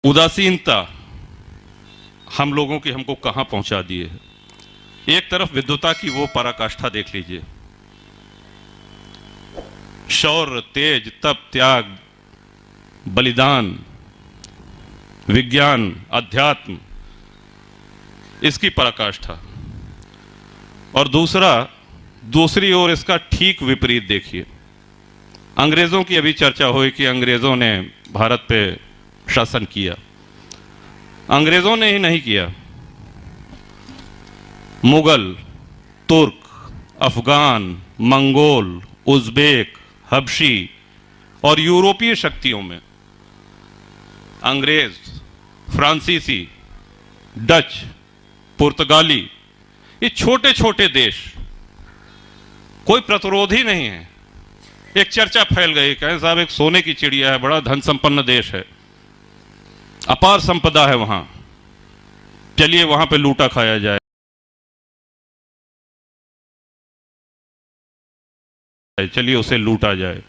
उदासीनता हम लोगों की हमको कहां पहुंचा दिए है। एक तरफ विद्वता की वो पराकाष्ठा देख लीजिए, शौर्य, तेज, तप, त्याग, बलिदान, विज्ञान, अध्यात्म, इसकी पराकाष्ठा। और दूसरी ओर इसका ठीक विपरीत देखिए। अंग्रेजों की अभी चर्चा हुई कि अंग्रेजों ने भारत पे शासन किया। अंग्रेजों ने ही नहीं किया, मुगल, तुर्क, अफगान, मंगोल, उज़्बेक, हबशी और यूरोपीय शक्तियों में अंग्रेज, फ्रांसीसी, डच, पुर्तगाली, ये छोटे छोटे देश, कोई प्रतिरोध ही नहीं है। एक चर्चा फैल गई, कहें साहब एक सोने की चिड़िया है, बड़ा धन संपन्न देश है, अपार संपदा है वहां, चलिए वहां पे लूटा खाया जाए, चलिए उसे लूटा जाए।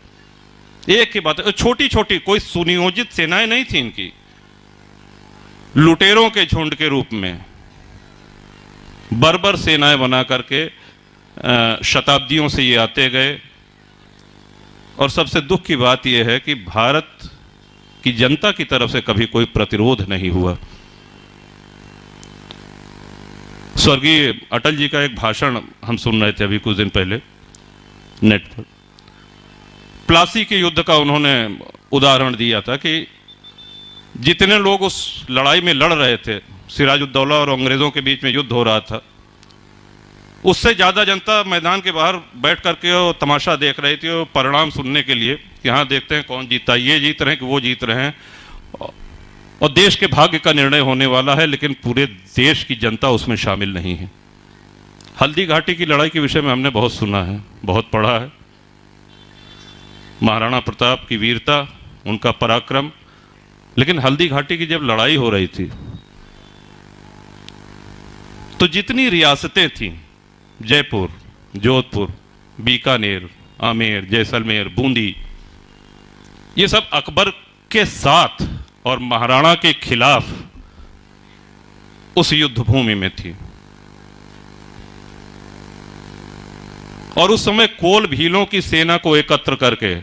एक ही बात है, छोटी छोटी कोई सुनियोजित सेनाएं नहीं थी इनकी, लुटेरों के झुंड के रूप में बर्बर सेनाएं बना करके शताब्दियों से ये आते गए। और सबसे दुख की बात यह है कि भारत की जनता की तरफ से कभी कोई प्रतिरोध नहीं हुआ। स्वर्गीय अटल जी का एक भाषण हम सुन रहे थे अभी कुछ दिन पहले नेट पर। प्लासी के युद्ध का उन्होंने उदाहरण दिया था कि जितने लोग उस लड़ाई में लड़ रहे थे, सिराजुद्दौला और अंग्रेजों के बीच में युद्ध हो रहा था, उससे ज्यादा जनता मैदान के बाहर बैठ करके वो तमाशा देख रही थी, वो परिणाम सुनने के लिए कि हाँ देखते हैं कौन जीता, ये जीत रहे हैं कि वो जीत रहे हैं, और देश के भाग्य का निर्णय होने वाला है, लेकिन पूरे देश की जनता उसमें शामिल नहीं है। हल्दी घाटी की लड़ाई के विषय में हमने बहुत सुना है, बहुत पढ़ा है, महाराणा प्रताप की वीरता, उनका पराक्रम। लेकिन हल्दी घाटी की जब लड़ाई हो रही थी तो जितनी रियासतें थीं, जयपुर, जोधपुर, बीकानेर, आमेर, जैसलमेर, बूंदी, ये सब अकबर के साथ और महाराणा के खिलाफ उस युद्ध भूमि में थी। और उस समय कोल भीलों की सेना को एकत्र करके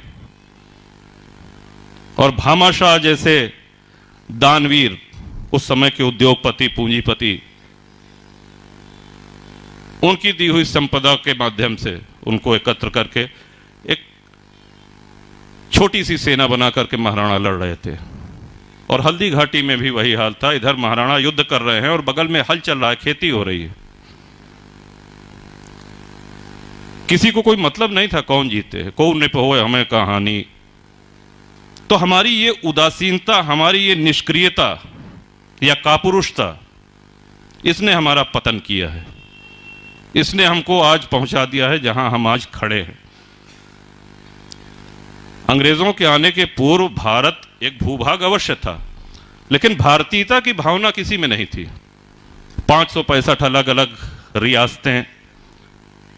और भामाशाह जैसे दानवीर, उस समय के उद्योगपति, पूंजीपति, उनकी दी हुई संपदा के माध्यम से उनको एकत्र करके एक छोटी सी सेना बना करके महाराणा लड़ रहे थे। और हल्दी घाटी में भी वही हाल था, इधर महाराणा युद्ध कर रहे हैं और बगल में हल चल रहा है, खेती हो रही है। किसी को कोई मतलब नहीं था कौन जीते, कौन ने होए हमें कहानी। तो हमारी ये उदासीनता, हमारी ये निष्क्रियता या कापुरुषता, इसने हमारा पतन किया है, इसने हमको आज पहुंचा दिया है जहां हम आज खड़े हैं। अंग्रेजों के आने के पूर्व भारत एक भूभाग अवश्य था, लेकिन भारतीयता की भावना किसी में नहीं थी। 565 अलग अलग रियासतें,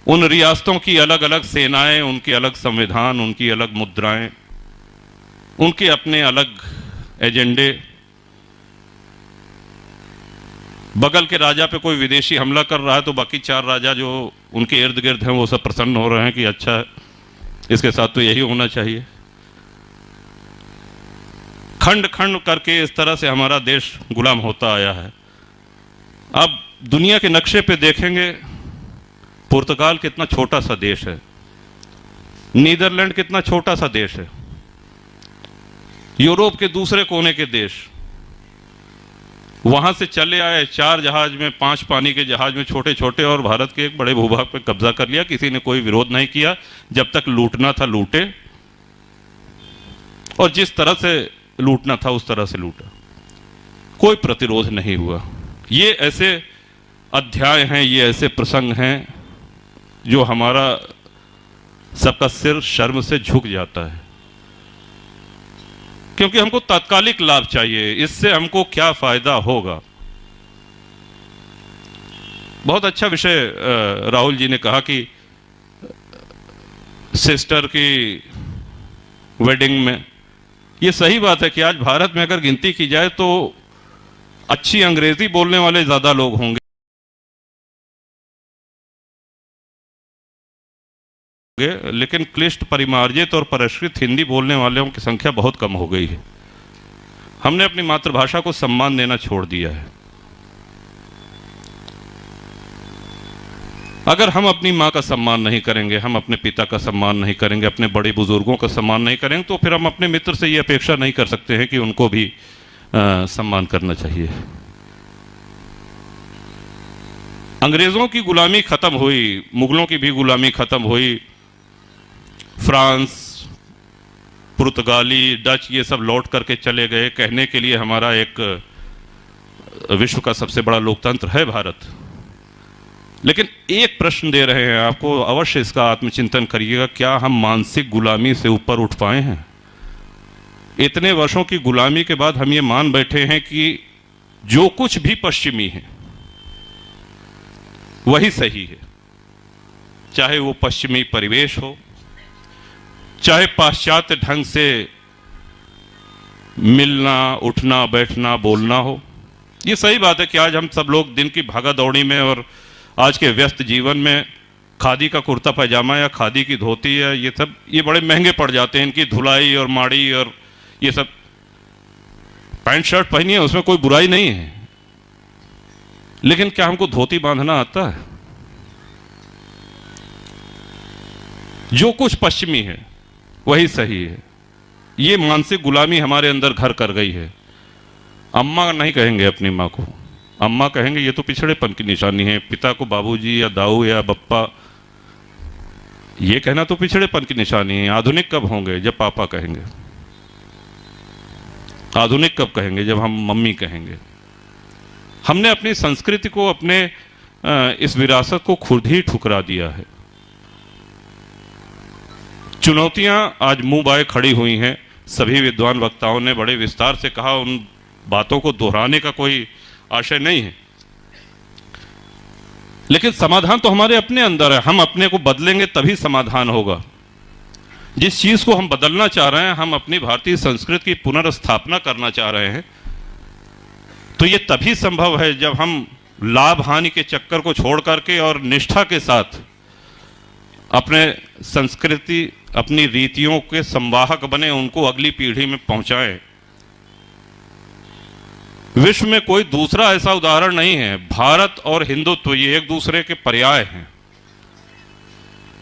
उन रियासतों की अलग अलग सेनाएं, उनके अलग संविधान, उनकी अलग मुद्राएं, उनके अपने अलग एजेंडे। बगल के राजा पे कोई विदेशी हमला कर रहा है तो बाकी 4 राजा जो उनके इर्द गिर्द हैं वो सब प्रसन्न हो रहे हैं कि अच्छा है, इसके साथ तो यही होना चाहिए। खंड खंड करके इस तरह से हमारा देश गुलाम होता आया है। अब दुनिया के नक्शे पे देखेंगे, पुर्तगाल कितना छोटा सा देश है, नीदरलैंड कितना छोटा सा देश है, यूरोप के दूसरे कोने के देश, वहां से चले आए 4 जहाज में, 5 पानी के जहाज में, छोटे छोटे, और भारत के एक बड़े भूभाग पे कब्जा कर लिया। किसी ने कोई विरोध नहीं किया, जब तक लूटना था लूटे, और जिस तरह से लूटना था उस तरह से लूटा, कोई प्रतिरोध नहीं हुआ। ये ऐसे अध्याय हैं, ये ऐसे प्रसंग हैं जो हमारा सबका सिर शर्म से झुक जाता है, क्योंकि हमको तात्कालिक लाभ चाहिए, इससे हमको क्या फायदा होगा। बहुत अच्छा विषय राहुल जी ने कहा कि सिस्टर की वेडिंग में ये सही बात है कि आज भारत में अगर गिनती की जाए तो अच्छी अंग्रेजी बोलने वाले ज्यादा लोग होंगे, लेकिन क्लिष्ट, परिमार्जित और परिष्कृत हिंदी बोलने वालों की संख्या बहुत कम हो गई है। हमने अपनी मातृभाषा को सम्मान देना छोड़ दिया है। अगर हम अपनी माँ का सम्मान नहीं करेंगे, हम अपने पिता का सम्मान नहीं करेंगे, अपने बड़े बुजुर्गों का सम्मान नहीं करेंगे, तो फिर हम अपने मित्र से ये अपेक्षा नहीं कर सकते हैं कि उनको भी सम्मान करना चाहिए। अंग्रेजों की गुलामी खत्म हुई, मुगलों की भी गुलामी खत्म हुई, फ्रांस, पुर्तगाली, डच ये सब लौट करके चले गए। कहने के लिए हमारा एक विश्व का सबसे बड़ा लोकतंत्र है भारत। लेकिन एक प्रश्न दे रहे हैं आपको, अवश्य इसका आत्मचिंतन करिएगा, क्या हम मानसिक गुलामी से ऊपर उठ पाए हैं? इतने वर्षों की गुलामी के बाद हम ये मान बैठे हैं कि जो कुछ भी पश्चिमी है वही सही है, चाहे वो पश्चिमी परिवेश हो, चाहे पाश्चात्य ढंग से मिलना, उठना, बैठना, बोलना हो। ये सही बात है कि आज हम सब लोग दिन की भागा दौड़ी में और आज के व्यस्त जीवन में खादी का कुर्ता पैजामा या खादी की धोती या ये बड़े महंगे पड़ जाते हैं। इनकी धुलाई और माड़ी और ये सब, पैंट शर्ट पहनिए, उसमें कोई बुराई नहीं है, लेकिन क्या हमको धोती बांधना आता है? जो कुछ पश्चिमी है वही सही है। ये मानसिक गुलामी हमारे अंदर घर कर गई है। अम्मा नहीं कहेंगे अपनी माँ को, अम्मा कहेंगे, ये तो पिछड़ेपन की निशानी है। पिता को बाबूजी या दाऊ या बप्पा, ये कहना तो पिछड़ेपन की निशानी है। आधुनिक कब होंगे? जब पापा कहेंगे। आधुनिक कब कहेंगे? जब हम मम्मी कहेंगे। हमने अपनी संस्कृति को, अपने इस विरासत को खुद ही ठुकरा दिया है। चुनौतियां आज मुंह बाए खड़ी हुई हैं। सभी विद्वान वक्ताओं ने बड़े विस्तार से कहा, उन बातों को दोहराने का कोई आशय नहीं है, लेकिन समाधान तो हमारे अपने अंदर है। हम अपने को बदलेंगे तभी समाधान होगा। जिस चीज को हम बदलना चाह रहे हैं, हम अपनी भारतीय संस्कृति की पुनर्स्थापना करना चाह रहे हैं, तो ये तभी संभव है जब हम लाभ हानि के चक्कर को छोड़ करके और निष्ठा के साथ अपने संस्कृति, अपनी रीतियों के संवाहक बने, उनको अगली पीढ़ी में पहुंचाएं। विश्व में कोई दूसरा ऐसा उदाहरण नहीं है। भारत और हिंदुत्व ये एक दूसरे के पर्याय हैं।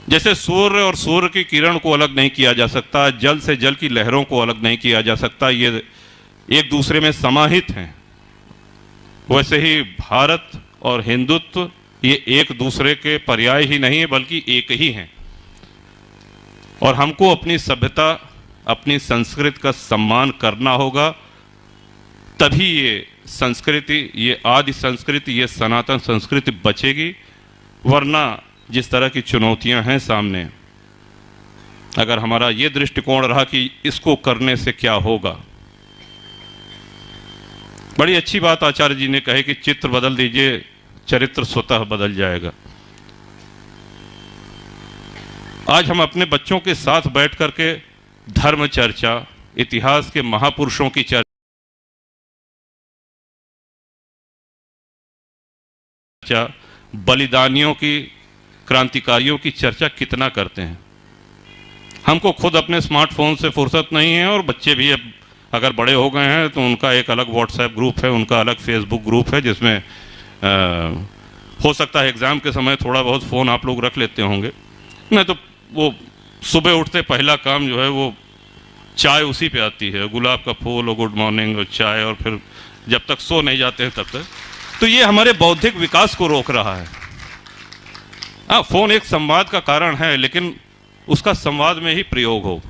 जैसे सूर्य और सूर्य की किरण को अलग नहीं किया जा सकता, जल से जल की लहरों को अलग नहीं किया जा सकता, ये एक दूसरे में समाहित हैं। वैसे ही भारत और हिंदुत्व ये एक दूसरे के पर्याय ही नहीं है, बल्कि एक ही हैं। और हमको अपनी सभ्यता, अपनी संस्कृति का सम्मान करना होगा, तभी ये संस्कृति, ये आदि संस्कृति, ये सनातन संस्कृति बचेगी। वरना जिस तरह की चुनौतियां हैं सामने, अगर हमारा ये दृष्टिकोण रहा कि इसको करने से क्या होगा। बड़ी अच्छी बात आचार्य जी ने कही कि चित्र बदल दीजिए, चरित्र स्वतः बदल जाएगा। आज हम अपने बच्चों के साथ बैठ करके धर्म चर्चा, इतिहास के महापुरुषों की चर्चा, बलिदानियों की, क्रांतिकारियों की चर्चा कितना करते हैं। हमको खुद अपने स्मार्टफोन से फुर्सत नहीं है, और बच्चे भी अब अगर बड़े हो गए हैं तो उनका एक अलग व्हाट्सएप ग्रुप है, उनका अलग फेसबुक ग्रुप है, जिसमें हो सकता है एग्ज़ाम के समय थोड़ा बहुत फ़ोन आप लोग रख लेते होंगे। नहीं तो वो सुबह उठते पहला काम जो है वो चाय उसी पे आती है, गुलाब का फूल और गुड मॉर्निंग और चाय, और फिर जब तक सो नहीं जाते हैं तब तक। तो ये हमारे बौद्धिक विकास को रोक रहा है। हाँ, फ़ोन एक संवाद का कारण है, लेकिन उसका संवाद में ही प्रयोग हो।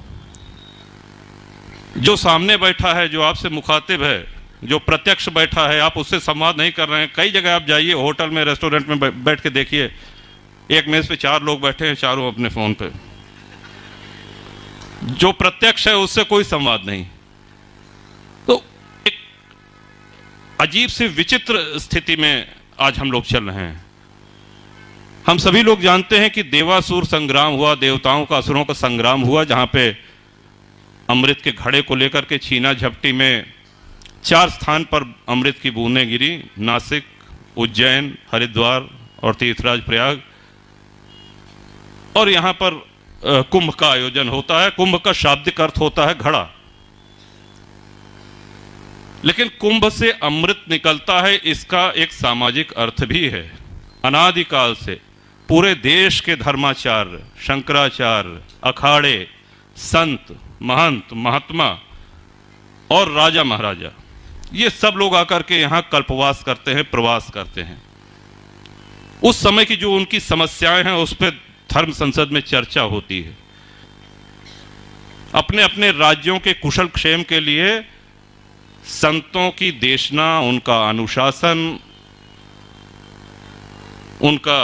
जो सामने बैठा है, जो आपसे मुखातिब है, जो प्रत्यक्ष बैठा है, आप उससे संवाद नहीं कर रहे हैं। कई जगह आप जाइए, होटल में, रेस्टोरेंट में बैठ के देखिए, एक मेज पे 4 लोग बैठे हैं, चारों अपने फोन पे। जो प्रत्यक्ष है उससे कोई संवाद नहीं। तो एक अजीब सी विचित्र स्थिति में आज हम लोग चल रहे हैं। हम सभी लोग जानते हैं कि देवासुर संग्राम हुआ, देवताओं का असुरों का संग्राम हुआ, जहां पे अमृत के घड़े को लेकर के छीना झपटी में 4 स्थान पर अमृत की बूंदें गिरी, नासिक, उज्जैन, हरिद्वार और तीर्थराज प्रयाग। और यहाँ पर कुंभ का आयोजन होता है। कुंभ का शाब्दिक अर्थ होता है घड़ा, लेकिन कुंभ से अमृत निकलता है, इसका एक सामाजिक अर्थ भी है। अनादिकाल से पूरे देश के धर्माचार्य, शंकराचार्य, अखाड़े, संत, महंत, महात्मा और राजा महाराजा, ये सब लोग आकर के यहाँ कल्पवास करते हैं, प्रवास करते हैं। उस समय की जो उनकी समस्याएं हैं उस पर धर्म संसद में चर्चा होती है। अपने अपने राज्यों के कुशल क्षेम के लिए संतों की देशना, उनका अनुशासन, उनका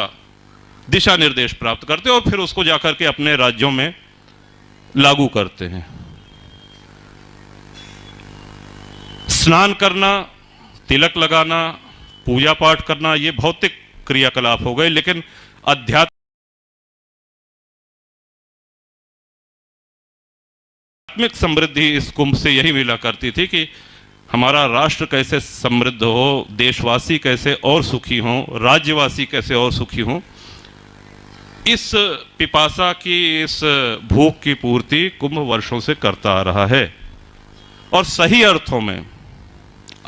दिशा निर्देश प्राप्त करते हैं और फिर उसको जाकर के अपने राज्यों में लागू करते हैं। स्नान करना, तिलक लगाना, पूजा पाठ करना, ये भौतिक क्रियाकलाप हो गए, लेकिन आध्यात्मिक समृद्धि इस कुंभ से यही मिला करती थी कि हमारा राष्ट्र कैसे समृद्ध हो, देशवासी कैसे और सुखी हों, राज्यवासी कैसे और सुखी हों। इस पिपासा की, इस भूख की पूर्ति कुंभ वर्षों से करता आ रहा है। और सही अर्थों में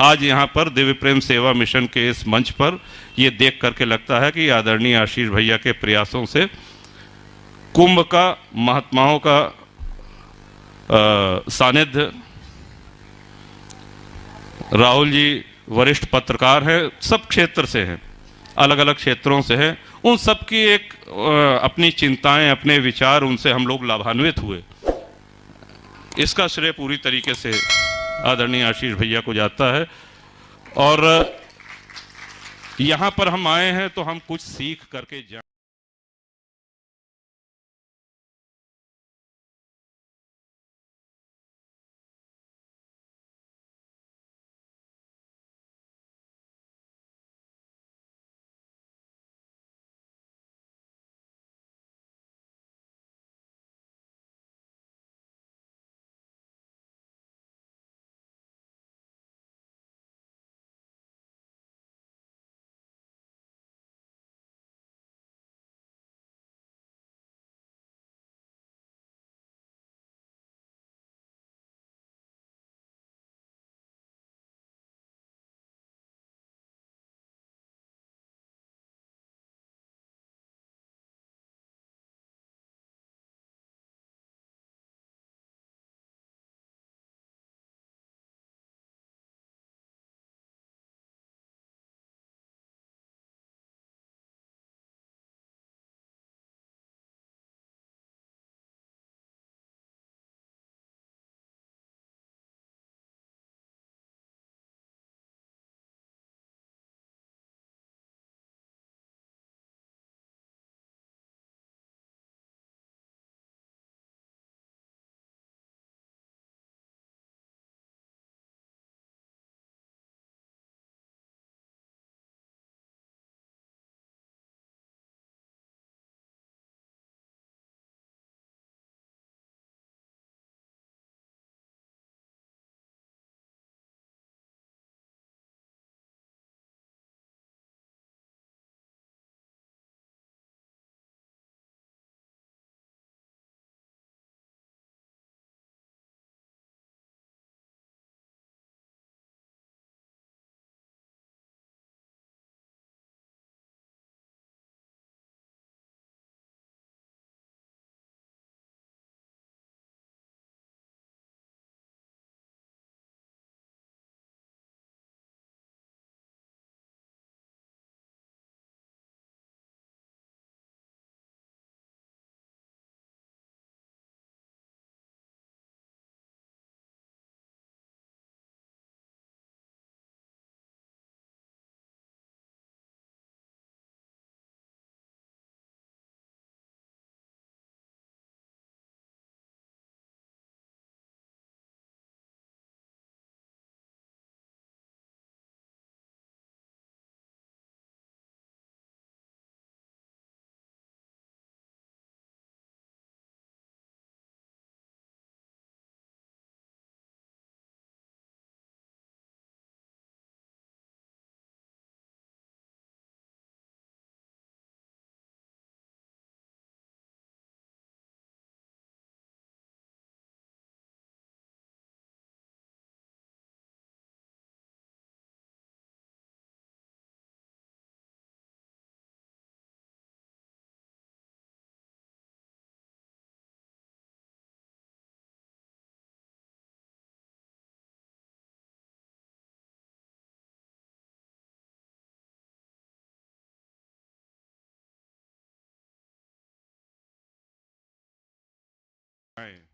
आज यहाँ पर दिव्य प्रेम सेवा मिशन के इस मंच पर यह देख करके लगता है कि आदरणीय आशीष भैया के प्रयासों से कुंभ का, महात्माओं का सानिध्य, राहुल जी वरिष्ठ पत्रकार हैं, सब क्षेत्र से हैं, अलग अलग क्षेत्रों से हैं, उन सब की एक अपनी चिंताएं, अपने विचार, उनसे हम लोग लाभान्वित हुए। इसका श्रेय पूरी तरीके से आदरणीय आशीष भैया को जाता है। और यहाँ पर हम आए हैं तो हम कुछ सीख करके जाएं। आए